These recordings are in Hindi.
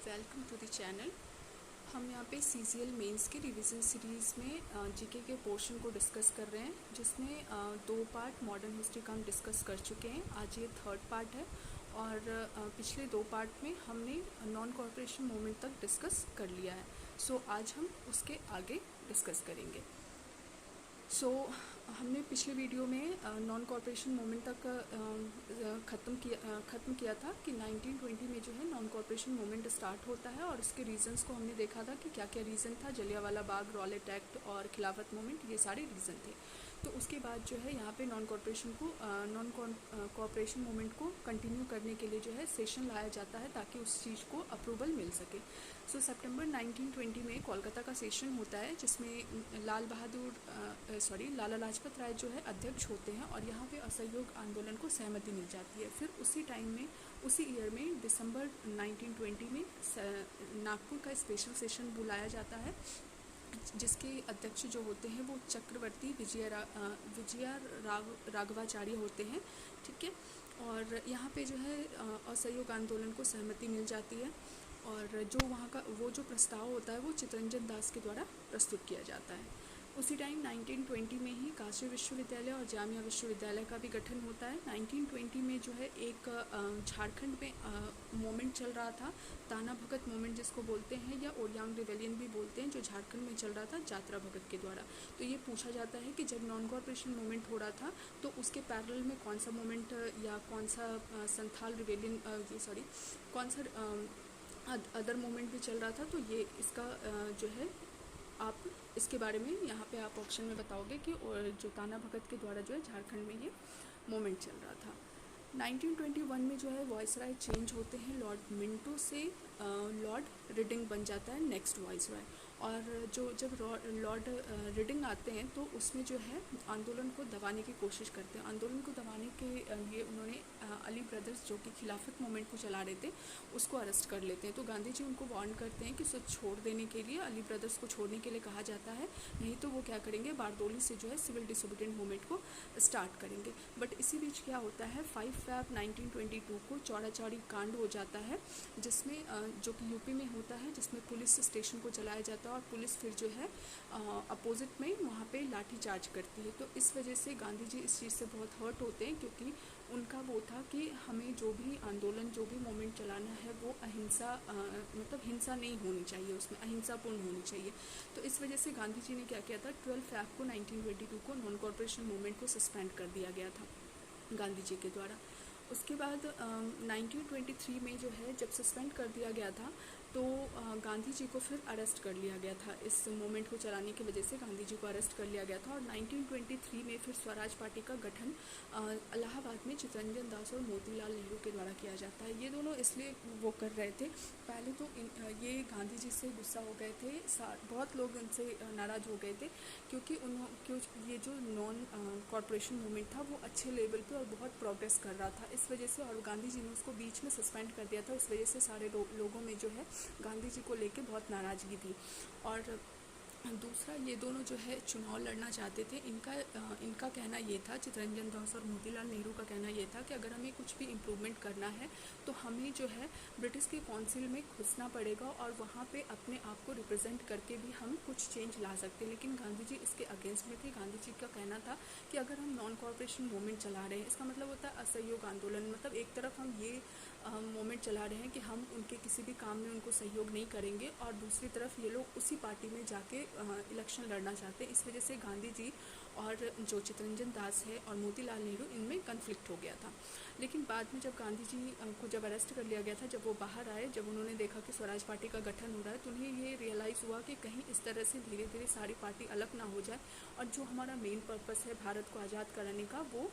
Welcome to the channel. हम यहाँ पे CCL मेंस के रिवीजन सीरीज़ में जीके के पोर्शन को डिस्कस कर रहे हैं, जिसमें दो पार्ट मॉडर्न हिस्ट्री का हम डिस्कस कर चुके हैं। आज ये थर्ड पार्ट है और पिछले दो पार्ट में हमने नॉन कॉर्पोरेशन मूवमेंट तक डिस्कस कर लिया है। सो आज हम उसके आगे डिस्कस करेंगे। हमने पिछले वीडियो में नॉन कॉर्पोरेशन मूवमेंट तक ख़त्म किया था कि 1920 में जो है नॉन कॉर्पोरेशन मूवमेंट स्टार्ट होता है और इसके रीज़न्स को हमने देखा था कि क्या क्या रीज़न था। जलियांवाला बाग, रॉलेट एक्ट और खिलाफत मूवमेंट, ये सारे रीज़न थे। तो उसके बाद जो है यहाँ पे नॉन कॉर्पोरेशन मूवमेंट को कंटिन्यू करने के लिए जो है सेशन लाया जाता है ताकि उस चीज़ को अप्रूवल मिल सके। सितंबर 1920 में कोलकाता का सेशन होता है, जिसमें लाला लाजपत राय जो है अध्यक्ष होते हैं और यहाँ पे असहयोग आंदोलन को सहमति मिल जाती है। फिर उसी टाइम में, उसी ईयर में, दिसंबर 1920 में नागपुर का स्पेशल सेशन बुलाया जाता है, जिसके अध्यक्ष जो होते हैं वो चक्रवर्ती राघवाचार्य होते हैं। ठीक है, और यहाँ पे जो है असहयोग आंदोलन को सहमति मिल जाती है और जो वहाँ का वो जो प्रस्ताव होता है वो चित्तरंजन दास के द्वारा प्रस्तुत किया जाता है। उसी टाइम 1920 में ही काशी विश्वविद्यालय और जामिया विश्वविद्यालय का भी गठन होता है। 1920 में जो है एक झारखंड में मूवमेंट चल रहा था, ताना भगत मूवमेंट जिसको बोलते हैं, या ओरियांग रिवेलियन भी बोलते हैं, जो झारखंड में चल रहा था जात्रा भगत के द्वारा। तो ये पूछा जाता है कि जब नॉन कॉर्पोरेशन मूवमेंट हो रहा था तो उसके पैरेलल में कौन सा मूवमेंट या कौन सा संथाल रिवेलियन कौन सा अदर मूवमेंट भी चल रहा था। तो ये इसका जो है आप इसके बारे में यहाँ पे आप ऑप्शन में बताओगे कि और जो ताना भगत के द्वारा जो है झारखंड में ये मूवमेंट चल रहा था। 1921 में जो है वॉइसराय चेंज होते हैं, लॉर्ड मिंटो से लॉर्ड रिडिंग बन जाता है नेक्स्ट वॉइसराय। और जब लॉर्ड रिडिंग आते हैं तो उसमें जो है आंदोलन को दबाने की कोशिश करते हैं। आंदोलन को दबाने के लिए उन्होंने अली ब्रदर्स जो कि खिलाफत मूवमेंट को चला रहे थे उसको अरेस्ट कर लेते हैं। तो गांधी जी उनको वार्न करते हैं कि उसे छोड़ देने के लिए, अली ब्रदर्स को छोड़ने के लिए कहा जाता है, नहीं तो वो क्या करेंगे, बारदोली से जो है सिविल डिसोबीडिएंट मूवमेंट को स्टार्ट करेंगे। बट इसी बीच क्या होता है, 5 फरवरी 1922 को चौड़ा चौड़ी कांड हो जाता है, जिसमें जो कि यूपी में होता है, जिसमें पुलिस स्टेशन को चलाया जाता है और पुलिस फिर जो है अपोजिट में वहाँ पे लाठी चार्ज करती है। तो इस वजह से गांधी जी इस चीज़ से बहुत हर्ट होते हैं, क्योंकि उनका वो था कि हमें जो भी आंदोलन, जो भी मूवमेंट चलाना है वो अहिंसा मतलब हिंसा नहीं होनी चाहिए, उसमें अहिंसापूर्ण होनी चाहिए। तो इस वजह से गांधी जी ने क्या किया था, 12 फरवरी को 1922 को नॉन कॉर्पोरेशन मूवमेंट को सस्पेंड कर दिया गया था गांधी जी के द्वारा। उसके बाद 1923 में जो है जब सस्पेंड कर दिया गया था तो गांधी जी को फिर अरेस्ट कर लिया गया था। इस मूवमेंट को चलाने की वजह से गांधी जी को अरेस्ट कर लिया गया था और 1923 में फिर स्वराज पार्टी का गठन इलाहाबाद में चित्तरंजन दास और मोतीलाल नेहरू के द्वारा किया जाता है। ये दोनों इसलिए वो कर रहे थे, पहले तो ये गांधी जी से गुस्सा हो गए थे, बहुत लोग उनसे नाराज़ हो गए थे, क्योंकि ये जो नॉन कॉर्पोरेशन मूवमेंट था वो अच्छे लेवल पे और बहुत प्रोग्रेस कर रहा था। इस वजह से, और गांधी जी ने उसको बीच में सस्पेंड कर दिया था, इस वजह से सारे लोगों में जो है गांधी जी को लेके बहुत नाराज़गी थी। और दूसरा, ये दोनों जो है चुनाव लड़ना चाहते थे। इनका कहना ये था, चित्तरंजन दास और मोतीलाल नेहरू का कहना ये था कि अगर हमें कुछ भी इम्प्रूवमेंट करना है तो हमें जो है ब्रिटिश के काउंसिल में घुसना पड़ेगा और वहाँ पे अपने आप को रिप्रेजेंट करके भी हम कुछ चेंज ला सकते हैं। लेकिन गांधी जी इसके अगेंस्ट में थे। गांधी जी का कहना था कि अगर हम नॉन कॉर्पोरेशन मूवमेंट चला रहे हैं, इसका मतलब होता है असहयोग आंदोलन, मतलब एक तरफ हम ये मूवमेंट चला रहे हैं कि हम उनके किसी भी काम में उनको सहयोग नहीं करेंगे, और दूसरी तरफ ये लोग उसी पार्टी में जाके इलेक्शन लड़ना चाहते हैं। इस वजह से गांधी जी और जो चित्तरंजन दास है और मोतीलाल नेहरू, इनमें कन्फ्लिक्ट हो गया था। लेकिन बाद में जब गांधी जी को जब अरेस्ट कर लिया गया था, जब वो बाहर आए, जब उन्होंने देखा कि स्वराज पार्टी का गठन हो रहा है, तो उन्हें ये रियलाइज़ हुआ कि कहीं इस तरह से धीरे धीरे सारी पार्टी अलग ना हो जाए और जो हमारा मेन पर्पस है भारत को आज़ाद कराने का, वो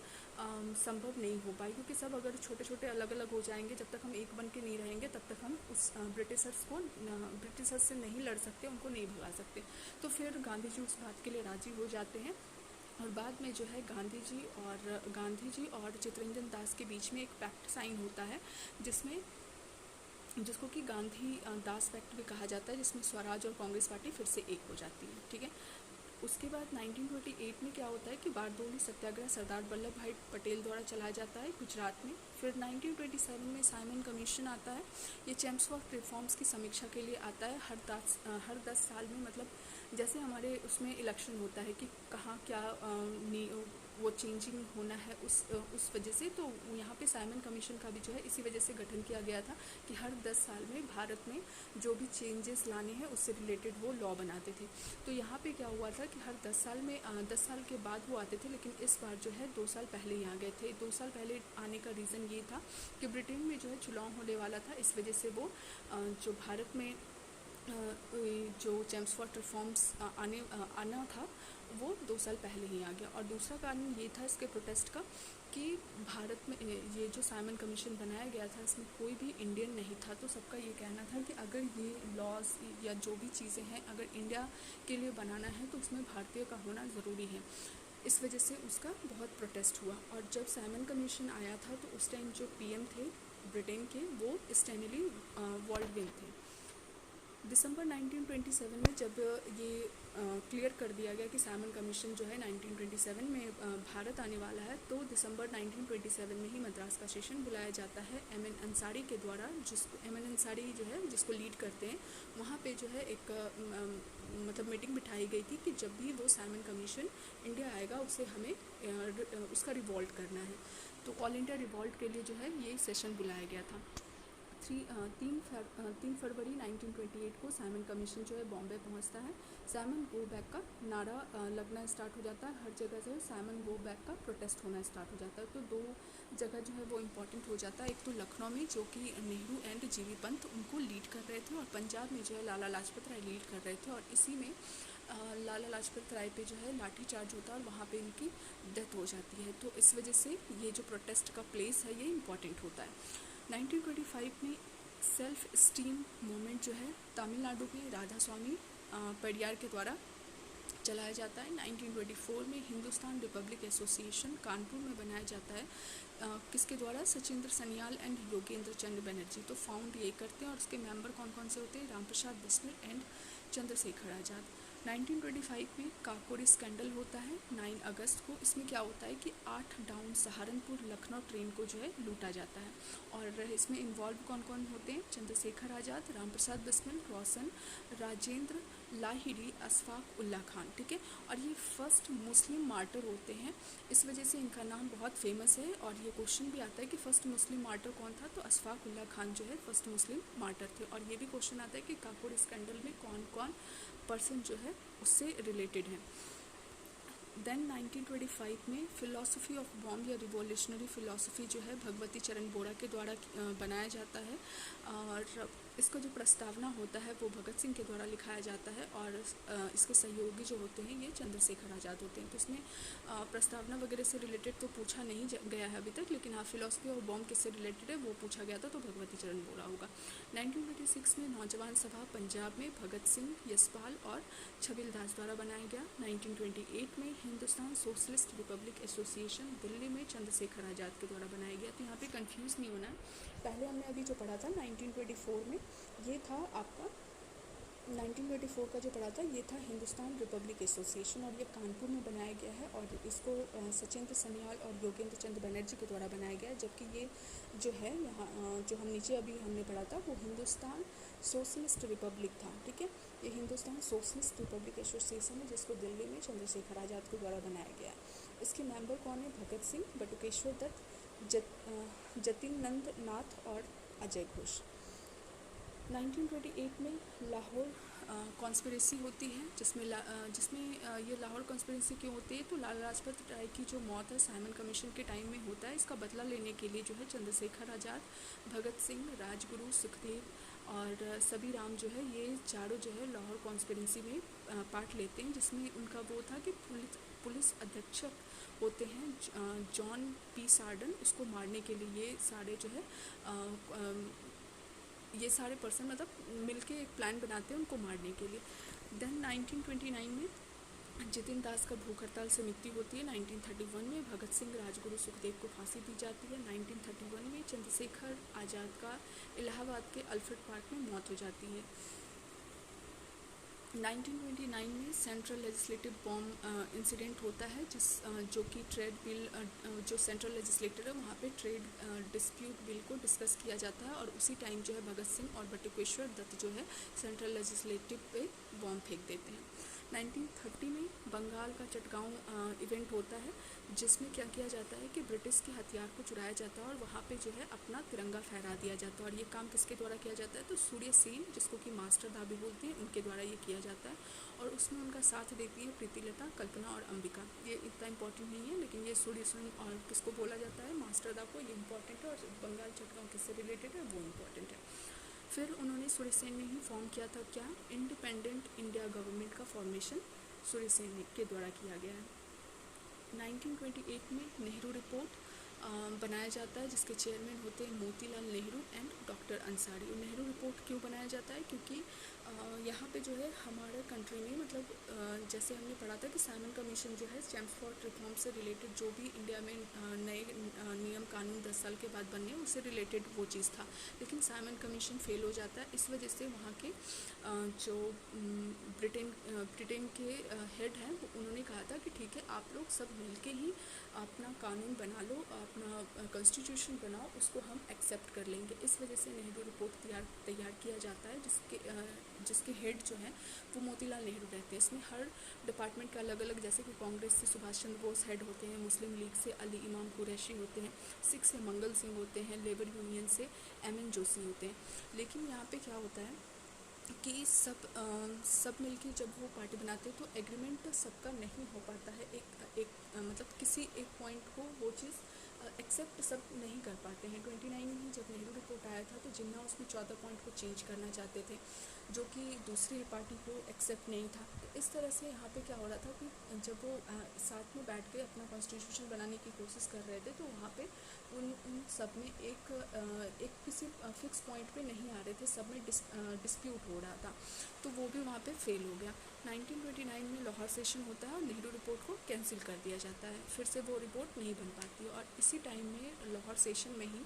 संभव नहीं हो पाए, क्योंकि सब अगर छोटे छोटे अलग अलग हो जाएंगे, जब तक हम एक बन के नहीं रहेंगे तब तक हम उस ब्रिटिशर्स से नहीं लड़ सकते, उनको नहीं भगा सकते। तो फिर गांधी जी उस बात के लिए राज़ी हो जाते हैं और बाद में जो है गांधी जी और चित्तरंजन दास के बीच में एक पैक्ट साइन होता है, जिसको कि गांधी दास पैक्ट भी कहा जाता है, जिसमें स्वराज और कांग्रेस पार्टी फिर से एक हो जाती है। ठीक है, उसके बाद 1928 में क्या होता है कि बारडोली सत्याग्रह सरदार वल्लभ भाई पटेल द्वारा चलाया जाता है गुजरात में। फिर 1927 में साइमन कमीशन आता है। ये चेम्सफोर्ड रिफॉर्म्स की समीक्षा के लिए आता है हर 10 साल में, मतलब जैसे हमारे उसमें इलेक्शन होता है कि कहाँ क्या वो चेंजिंग होना है उस वजह से, तो यहाँ पे साइमन कमीशन का भी जो है इसी वजह से गठन किया गया था कि हर 10 साल में भारत में जो भी चेंजेस लाने हैं उससे रिलेटेड वो लॉ बनाते थे। तो यहाँ पे क्या हुआ था कि हर 10 साल में 10 साल के बाद वो आते थे, लेकिन इस बार जो है 2 साल पहले ही आ गए थे। 2 साल पहले आने का रीज़न ये था कि ब्रिटेन में जो है चुनाव होने वाला था, इस वजह से वो जो भारत में जो चेम्सफोर्ड रिफॉर्म्स आना था वो 2 साल पहले ही आ गया। और दूसरा कारण ये था इसके प्रोटेस्ट का कि भारत में ये जो साइमन कमीशन बनाया गया था इसमें कोई भी इंडियन नहीं था। तो सबका ये कहना था कि अगर ये लॉज या जो भी चीज़ें हैं अगर इंडिया के लिए बनाना है तो उसमें भारतीय का होना ज़रूरी है। इस वजह से उसका बहुत प्रोटेस्ट हुआ। और जब साइमन कमीशन आया था तो उस टाइम जो पीएम थे ब्रिटेन के वो स्टैनली बॉल्डविन थे। दिसंबर 1927 में जब ये क्लियर कर दिया गया कि साइमन कमीशन जो है 1927 में भारत आने वाला है, तो दिसंबर 1927 में ही मद्रास का सेशन बुलाया जाता है एमएन अंसारी के द्वारा, जिसको एमएन अंसारी जो है जिसको लीड करते हैं। वहाँ पे जो है एक मतलब मीटिंग बिठाई गई थी कि जब भी वो साइमन कमीशन इंडिया आएगा उसे हमें उसका रिवॉल्ट करना है। तो ऑल इंडिया रिवॉल्ट के लिए जो है ये सेशन बुलाया गया था। 3 फरवरी 1928 को साइमन कमीशन जो है बॉम्बे पहुंचता है। साइमन गो बैक का नारा लगना स्टार्ट हो जाता है। हर जगह से साइमन गो बैक का प्रोटेस्ट होना स्टार्ट हो जाता है। तो 2 जगह जो है वो इम्पॉर्टेंट हो जाता है। एक तो लखनऊ में जो कि नेहरू एंड जीवी पंत उनको लीड कर रहे थे, और पंजाब में जो है लाला लाजपत राय लीड कर रहे थे। और इसी में लाला लाजपत राय पे जो है लाठी चार्ज होता है और वहाँ पे इनकी डेथ हो जाती है। तो इस वजह से ये जो प्रोटेस्ट का प्लेस है ये इम्पॉर्टेंट होता है। 1925 में सेल्फ स्टीम मूवमेंट जो है तमिलनाडु के राधा स्वामी पडियार के द्वारा चलाया जाता है। 1924 में हिंदुस्तान रिपब्लिक एसोसिएशन कानपुर में बनाया जाता है। किसके द्वारा? सचिंद्र सन्याल एंड योगेंद्र चंद्र बनर्जी तो फाउंड ये करते हैं। और उसके मेंबर कौन कौन से होते हैं? रामप्रसाद बिस्मिल एंड चंद्रशेखर आज़ाद। 1925 में काकोरी स्कैंडल होता है 9 अगस्त को। इसमें क्या होता है कि 8 डाउन सहारनपुर लखनऊ ट्रेन को जो है लूटा जाता है। और इसमें इन्वॉल्व कौन कौन होते हैं? चंद्रशेखर आज़ाद, रामप्रसाद बिस्मिल, रोशन, राजेंद्र लाहिड़ी, अशफाक उल्ला खान। ठीक है। और ये फर्स्ट मुस्लिम मार्टर होते हैं, इस वजह से इनका नाम बहुत फेमस है। और ये क्वेश्चन भी आता है कि फर्स्ट मुस्लिम मार्टर कौन था? तो अशफाक उल्ला खान जो है फर्स्ट मुस्लिम मार्टर थे। और ये भी क्वेश्चन आता है कि काकोरी स्कैंडल में कौन कौन पर्सन जो है उससे रिलेटेड है। देन 1925 में फिलॉसफी ऑफ बॉम्ब या रिवॉल्यूशनरी फिलॉसफी जो है भगवती चरण बोरा के द्वारा बनाया जाता है। और इसका जो प्रस्तावना होता है वो भगत सिंह के द्वारा लिखाया जाता है। और इसके सहयोगी जो होते हैं ये चंद्रशेखर आज़ाद होते हैं। तो इसमें प्रस्तावना वगैरह से रिलेटेड तो पूछा नहीं गया है अभी तक, लेकिन हाँ फिलॉसफी ऑफ बॉम्ब किससे रिलेटेड है वो पूछा गया था, तो भगवती चरण बोरा होगा। 1926 में नौजवान सभा पंजाब में भगत सिंह, यशपाल और छबिल दास द्वारा बनाया गया। 1928 में Hindustan socialist Republic association Delhi में चंद्रशेखर आज़ाद के द्वारा बनाया गया। तो यहाँ पे कंफ्यूज नहीं होना है। पहले हमने अभी जो पढ़ा था 1924 में, ये था आपका 1924 का जो पढ़ा था ये था हिंदुस्तान रिपब्लिक एसोसिएशन, और ये कानपुर में बनाया गया है। और इसको सचिंद्र सन्याल और योगेंद्र चंद्र बनर्जी के द्वारा बनाया गया है। जबकि ये जो है यहाँ जो हम नीचे अभी हमने पढ़ा था वो हिंदुस्तान सोशलिस्ट रिपब्लिक था। ठीक है। ये हिंदुस्तान सोशलिस्ट रिपब्लिक एसोसिएशन है जिसको दिल्ली में चंद्रशेखर आज़ाद के द्वारा बनाया गया है। इसके मेंबर कौन है? भगत सिंह, बटुकेश्वर दत्त, जतिनंद नाथ और अजय घोष। 1928 में लाहौर कॉन्स्पिरेसी होती है, जिसमें ये लाहौर कॉन्स्पिरेसी क्यों होती है? तो लाला लाजपत राय की जो मौत है साइमन कमीशन के टाइम में होता है। इसका बदला लेने के लिए जो है चंद्रशेखर आज़ाद, भगत सिंह, राजगुरु, सुखदेव और सभी राम जो है ये चारों जो है लाहौर कॉन्स्पिरेसी में पार्ट लेते हैं, जिसमें उनका वो था कि पुलिस अधीक्षक होते हैं जॉन पी सार्डन, उसको मारने के लिए ये सारे जो है ये सारे पर्सन मतलब मिलके एक प्लान बनाते हैं उनको मारने के लिए। देन 1929 में जितिन दास का भूख हड़ताल से मृत्यु होती है। 1931 में भगत सिंह, राजगुरु, सुखदेव को फांसी दी जाती है। 1931 में चंद्रशेखर आज़ाद का इलाहाबाद के अल्फ्रेड पार्क में मौत हो जाती है। 1929 में सेंट्रल लेजिस्लेटिव बॉम्ब इंसिडेंट होता है, जो कि ट्रेड बिल, जो सेंट्रल लेजिस्लेटर है वहाँ पे ट्रेड डिस्प्यूट बिल को डिस्कस किया जाता है, और उसी टाइम जो है भगत सिंह और बटुकेश्वर दत्त जो है सेंट्रल लेजिस्लेटिव पे बॉम्ब फेंक देते हैं। 1930 में बंगाल का चटगांव इवेंट होता है, जिसमें क्या किया जाता है कि ब्रिटिश के हथियार को चुराया जाता है और वहाँ पे जो है अपना तिरंगा फहरा दिया जाता है। और ये काम किसके द्वारा किया जाता है, तो सूर्य सेन, जिसको कि मास्टर दाबी बोलते हैं, उनके द्वारा ये किया जाता है। और उसमें उनका साथ देती है प्रीतिलता, कल्पना और अंबिका। ये इतना इंपॉर्टेंट नहीं है, लेकिन ये सूर्य सेन और किसको बोला जाता है, मास्टर दा को, ये इंपॉर्टेंट है। और बंगाल चटगांव किससे रिलेटेड है, वो इम्पॉर्टेंट है। फिर उन्होंने सूर्य सेन ने ही फॉर्म किया था क्या, इंडिपेंडेंट इंडिया गवर्नमेंट का फॉर्मेशन सूर्य सेन के द्वारा किया गया है। 1928 में नेहरू रिपोर्ट बनाया जाता है, जिसके चेयरमैन होते हैं मोतीलाल नेहरू एंड डॉक्टर अंसारी। और नेहरू रिपोर्ट क्यों बनाया जाता है, क्योंकि यहाँ पे जो है हमारे कंट्री में, मतलब जैसे हमने पढ़ा था कि साइमन कमीशन जो है चैम्सफोर्ड रिफॉर्म से रिलेटेड जो भी इंडिया में नए नियम कानून 10 साल के बाद बनने, उससे रिलेटेड वो चीज़ था। लेकिन साइमन कमीशन फेल हो जाता है, इस वजह से वहाँ के जो ब्रिटेन के हेड हैं, उन्होंने कहा था कि ठीक है, आप लोग सब मिलके ही अपना कानून बना लो, अपना कॉन्स्टिट्यूशन बनाओ, उसको हम एक्सेप्ट कर लेंगे। इस वजह से नेहरू रिपोर्ट तैयार किया जाता है, जिसके हेड जो है वो मोतीलाल नेहरू रहते हैं। इसमें हर डिपार्टमेंट का अलग अलग, जैसे कि कांग्रेस से सुभाष चंद्र बोस हेड होते हैं, मुस्लिम लीग से अली इमाम कुरैशी होते हैं, सिख से मंगल सिंह होते हैं, लेबर यूनियन से एम.एन. जोशी होते हैं। लेकिन यहाँ पे क्या होता है कि सब मिलके जब वो पार्टी बनाते हैं तो एग्रीमेंट सबका नहीं हो पाता है। मतलब किसी एक पॉइंट को वो चीज़ एक्सेप्ट सब नहीं कर पाते हैं। 29 में जब नेहरू रिपोर्ट आया था तो जिन्ना उसमें 14 पॉइंट को चेंज करना चाहते थे, जो कि दूसरी पार्टी को एक्सेप्ट नहीं था। तो इस तरह से यहाँ पे क्या हो रहा था कि जब वो साथ में बैठ के अपना कॉन्स्टिट्यूशन बनाने की कोशिश कर रहे थे, तो वहाँ पे उन सब में एक किसी फिक्स पॉइंट पे नहीं आ रहे थे, सब में डिस्प्यूट हो रहा था, तो वो भी वहाँ पे फेल हो गया। 1929 में लाहौर सेशन होता है और नेहरू रिपोर्ट को कैंसिल कर दिया जाता है, फिर से वो रिपोर्ट नहीं बन पाती। और इसी टाइम में लाहौर सेशन में ही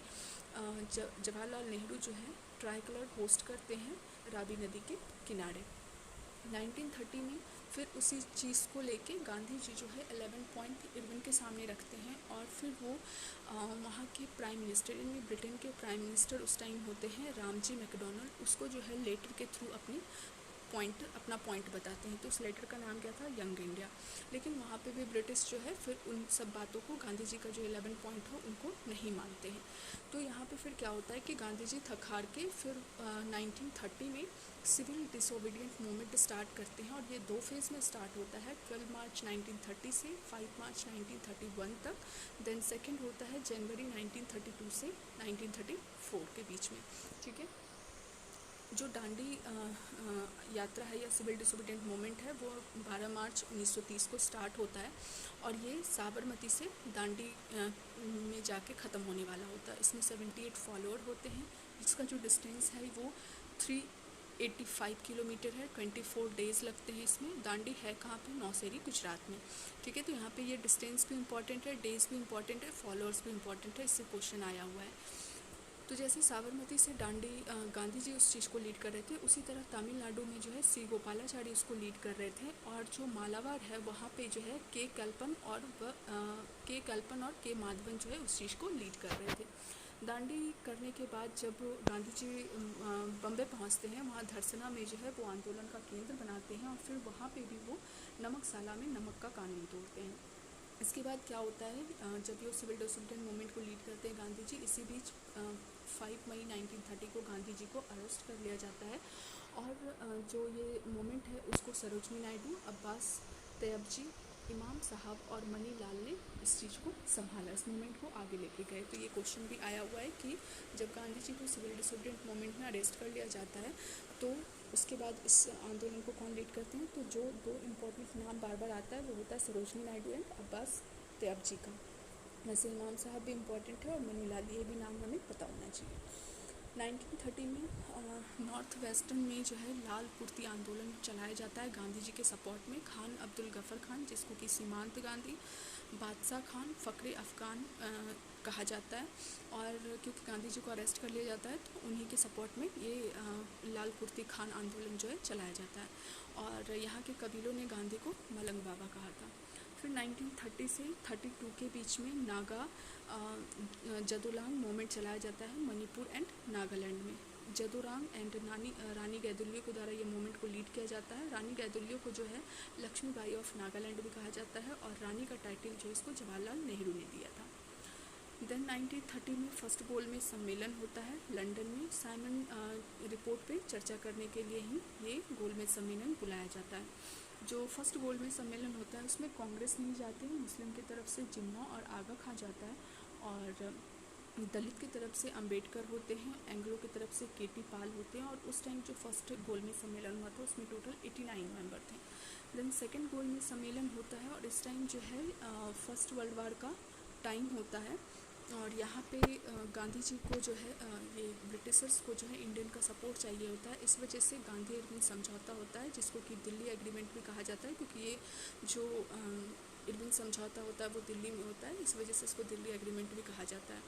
जवाहरलाल नेहरू जो है ट्राई कलर होस्ट करते हैं रावी नदी के किनारे। 1930 में फिर उसी चीज़ को लेके गांधी जी जो है 11 पॉइंट इरविन के सामने रखते हैं, और फिर वो वहाँ के प्राइम मिनिस्टर, इनमें ब्रिटेन के प्राइम मिनिस्टर उस टाइम होते हैं रामजी मैकडोनल्ड, उसको जो है लेटर के थ्रू अपना पॉइंट बताते हैं। तो उस लेटर का नाम क्या था, यंग इंडिया। लेकिन वहाँ पे भी ब्रिटिश जो है फिर उन सब बातों को, गांधी जी का जो 11 पॉइंट हो, उनको नहीं मानते हैं। तो यहाँ पे फिर क्या होता है कि गांधी जी थक हार के फिर 1930 में सिविल डिसोबीडियंट मूवमेंट स्टार्ट करते हैं, और ये 2 फेज़ में स्टार्ट होता है, 12 मार्च 1930 से 5 मार्च 1931 तक। देन सेकेंड होता है जनवरी 1932 से 1934 के बीच में। ठीक है, जो दांडी यात्रा है या सिविल डिसोबीडियंट मूवमेंट है, वो 12 मार्च 1930 को स्टार्ट होता है, और ये साबरमती से दांडी में जाके ख़त्म होने वाला होता है। इसमें 78 फॉलोअर होते हैं, जिसका जो डिस्टेंस है वो 385 किलोमीटर है। 24 डेज़ लगते हैं इसमें। दांडी है कहाँ पे, नौशेरी, गुजरात में। ठीक है, तो यहाँ पे ये डिस्टेंस भी इंपॉर्टेंट है, डेज़ भी इंपॉर्टेंट है, फॉलोअर्स भी इंपॉर्टेंट है, इससे क्वेश्चन आया हुआ है। तो जैसे साबरमती से दांडी गांधी जी उस चीज़ को लीड कर रहे थे, उसी तरह तमिलनाडु में जो है सी गोपालाचारी उसको लीड कर रहे थे, और जो मालाबार है वहाँ पे जो है के कल्पन और के माधवन जो है उस चीज़ को लीड कर रहे थे। दांडी करने के बाद जब गांधी जी बम्बे पहुँचते हैं, वहाँ धरसना में जो है वो आंदोलन का केंद्र बनाते हैं, और फिर वहाँ पे भी वो नमकसाला में नमक का कानून तोड़ते हैं। इसके बाद क्या होता है, जब ये सिविल डिसोबीडियंट मूवमेंट को लीड करते हैं गांधी जी, इसी बीच 5 मई 1930 को गांधी जी को अरेस्ट कर लिया जाता है, और जो ये मूवमेंट है उसको सरोजनी नायडू, अब्बास तैयबजी, इमाम साहब और मनी लाल ने इस चीज़ को संभाला, इस मूवमेंट को आगे लेके गए। तो ये क्वेश्चन भी आया हुआ है कि जब गांधी जी को सिविल डिसोबीडियंट मूवमेंट में अरेस्ट कर लिया जाता है, तो उसके बाद इस आंदोलन को कौन लीड करते हैं, तो जो 2 इम्पोर्टेंट नाम बार बार आता है वो होता है सरोजनी नायडू एंड अब्बास तैयबजी का। वैसे इमाम साहब भी इम्पोर्टेंट है, और मनी लाल, ये भी नाम हमें पता होना चाहिए। 1930 में नॉर्थ वेस्टर्न में जो है लाल कुर्ती आंदोलन चलाया जाता है गांधी जी के सपोर्ट में। खान अब्दुल गफ़र खान, जिसको कि सीमांत गांधी, बादशाह खान, फ़ख्रे अफ़गान कहा जाता है। और क्योंकि गांधी जी को अरेस्ट कर लिया जाता है तो उन्हीं के सपोर्ट में ये लाल कुर्ती खान आंदोलन जो है चलाया जाता है। और यहाँ के कबीलों ने गांधी को मलंग बाबा कहा था। फिर 1930 से 32 के बीच में नागा जदोलांग मूवमेंट चलाया जाता है मणिपुर एंड नागालैंड में। जदोरांग एंड रानी गैदुल्यो के द्वारा ये मूवमेंट को लीड किया जाता है। रानी गैदुल्यो को जो है लक्ष्मीबाई ऑफ नागालैंड भी कहा जाता है और रानी का टाइटल जो इसको जवाहरलाल नेहरू ने दिया था। देन 1930 में फर्स्ट गोलमेज सम्मेलन होता है लंदन में। साइमन रिपोर्ट पे चर्चा करने के लिए ही ये गोलमेज सम्मेलन बुलाया जाता है। जो फर्स्ट गोलमेज सम्मेलन होता है उसमें कांग्रेस नहीं जाती है, मुस्लिम की तरफ से जिन्ना और आगा खां जाता है और दलित की तरफ से अंबेडकर होते हैं, एंग्लो की तरफ से केटी पाल होते हैं। और उस टाइम जो फर्स्ट गोलमेज सम्मेलन हुआ था उसमें टोटल 89 मेंबर थे। देन सेकंड गोलमेज सम्मेलन होता है और इस टाइम जो है फर्स्ट वर्ल्ड वार का टाइम होता है और यहाँ पे गांधी जी को जो है ये ब्रिटिशर्स को जो है इंडियन का सपोर्ट चाहिए होता है। इस वजह से गांधी इरविन समझौता होता है जिसको कि दिल्ली एग्रीमेंट भी कहा जाता है, क्योंकि ये जो इरविन समझौता होता है वो दिल्ली में होता है, इस वजह से इसको दिल्ली एग्रीमेंट भी कहा जाता है।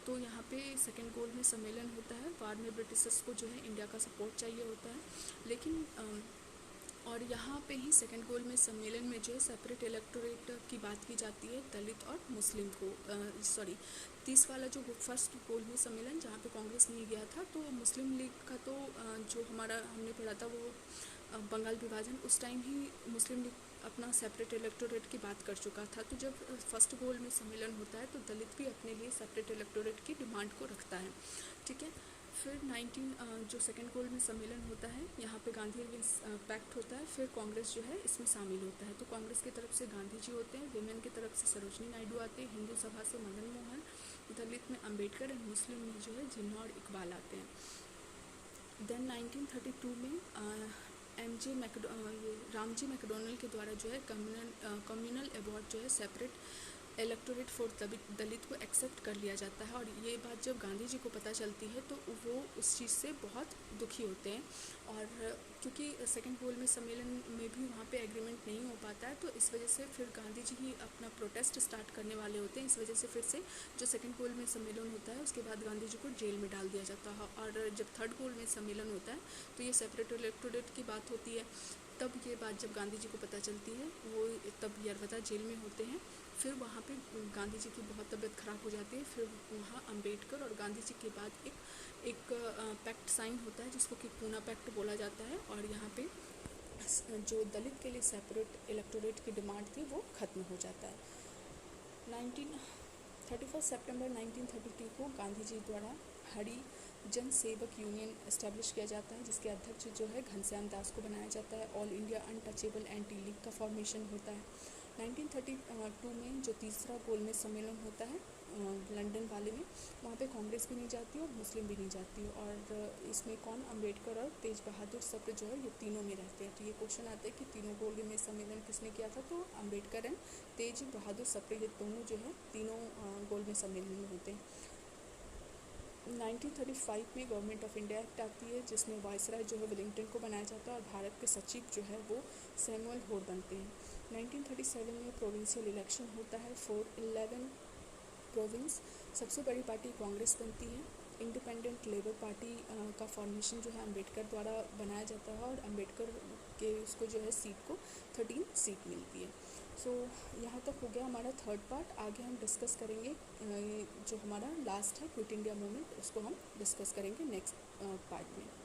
तो यहाँ पे सेकेंड गोलमेज सम्मेलन होता है। वार में ब्रिटिशर्स को जो है इंडिया का सपोर्ट चाहिए होता है, लेकिन और यहाँ पे ही सेकेंड गोलमेज सम्मेलन में जो है सेपरेट इलेक्टोरेट की बात की जाती है दलित और मुस्लिम को। 30 वाला जो फर्स्ट गोलमेज सम्मेलन जहाँ पे कांग्रेस नहीं गया था, तो मुस्लिम लीग का तो जो हमारा हमने पढ़ा था वो बंगाल विभाजन, उस टाइम ही मुस्लिम लीग अपना सेपरेट इलेक्टोरेट की बात कर चुका था। तो जब फर्स्ट गोलमेज सम्मेलन होता है तो दलित भी अपने लिए सेपरेट इलेक्टोरेट की डिमांड को रखता है, ठीक है। फिर 19 जो सेकेंड गोलमेज सम्मेलन होता है यहाँ पे गांधी इरविन पैक्ट होता है। फिर कांग्रेस जो है इसमें शामिल होता है। तो कांग्रेस की तरफ से गांधी जी होते हैं, विमेन की तरफ से सरोजनी नायडू आते हैं, हिंदू सभा से मदन मोहन, दलित में अंबेडकर एंड मुस्लिम में जो है जिन्ना और इकबाल आते हैं। देन 1932 में रामजी मैकडोनल्ड के द्वारा जो है कम्युनल अवार्ड जो है सेपरेट इलेक्टोरेट फॉर दलित को एक्सेप्ट कर लिया जाता है। और ये बात जब गांधी जी को पता चलती है तो वो उस चीज़ से बहुत दुखी होते हैं। और क्योंकि सेकेंड गोलमेज सम्मेलन में भी वहाँ पे एग्रीमेंट नहीं हो पाता है, तो इस वजह से फिर गांधी जी ही अपना प्रोटेस्ट स्टार्ट करने वाले होते हैं। इस वजह से फिर से जो सेकेंड गोलमेज सम्मेलन होता है उसके बाद गांधी जी को जेल में डाल दिया जाता है। और जब थर्ड गोलमेज सम्मेलन होता है तो ये सेपरेट इलेक्टोरेट की बात होती है। तब ये बात जब गांधी जी को पता चलती है वो तब यरवदा जेल में होते हैं। फिर वहाँ पे गांधी जी की बहुत तबीयत ख़राब हो जाती है। फिर वहाँ अंबेडकर और गांधी जी के बाद एक पैक्ट साइन होता है जिसको कि पूना पैक्ट बोला जाता है। और यहाँ पे जो दलित के लिए सेपरेट इलेक्टोरेट की डिमांड थी वो ख़त्म हो जाता है। 31 सितंबर 1932 को गांधी जी द्वारा हरि जन सेवक यूनियन इस्टेब्लिश किया जाता है, जिसके अध्यक्ष जो है घनश्याम दास को बनाया जाता है। All India untouchable anti league का फॉर्मेशन होता है। 1932 में जो तीसरा गोलमेज सम्मेलन होता है लंदन वाले में, वहाँ पे कांग्रेस भी नहीं जाती और मुस्लिम भी नहीं जाती। और इसमें कौन अंबेडकर और तेज बहादुर सप्र जो है ये तीनों में रहते हैं। तो ये क्वेश्चन आता है कि तीनों गोलमेज सम्मेलन किसने किया था, तो अंबेडकर एंड तेज बहादुर सप्र ये दोनों जो है तीनों गोलमेज सम्मेलन में होते हैं। 1935 में गवर्नमेंट ऑफ इंडिया एक्ट आती है जिसमें वायसराय जो है वेलिंगटन को बनाया जाता है और भारत के सचिव जो है वो सैमुअल होर बनते हैं। 1937 में प्रोविंशियल इलेक्शन होता है फॉर 11 प्रोविंस। सबसे बड़ी पार्टी कांग्रेस बनती है। इंडिपेंडेंट लेबर पार्टी का फॉर्मेशन जो है अंबेडकर द्वारा बनाया जाता है और अंबेडकर के उसको जो है सीट को 13 सीट मिलती है। सो यहाँ तक हो गया हमारा थर्ड पार्ट। आगे हम डिस्कस करेंगे जो हमारा लास्ट है क्विट इंडिया मूवमेंट, उसको हम डिस्कस करेंगे नेक्स्ट पार्ट में।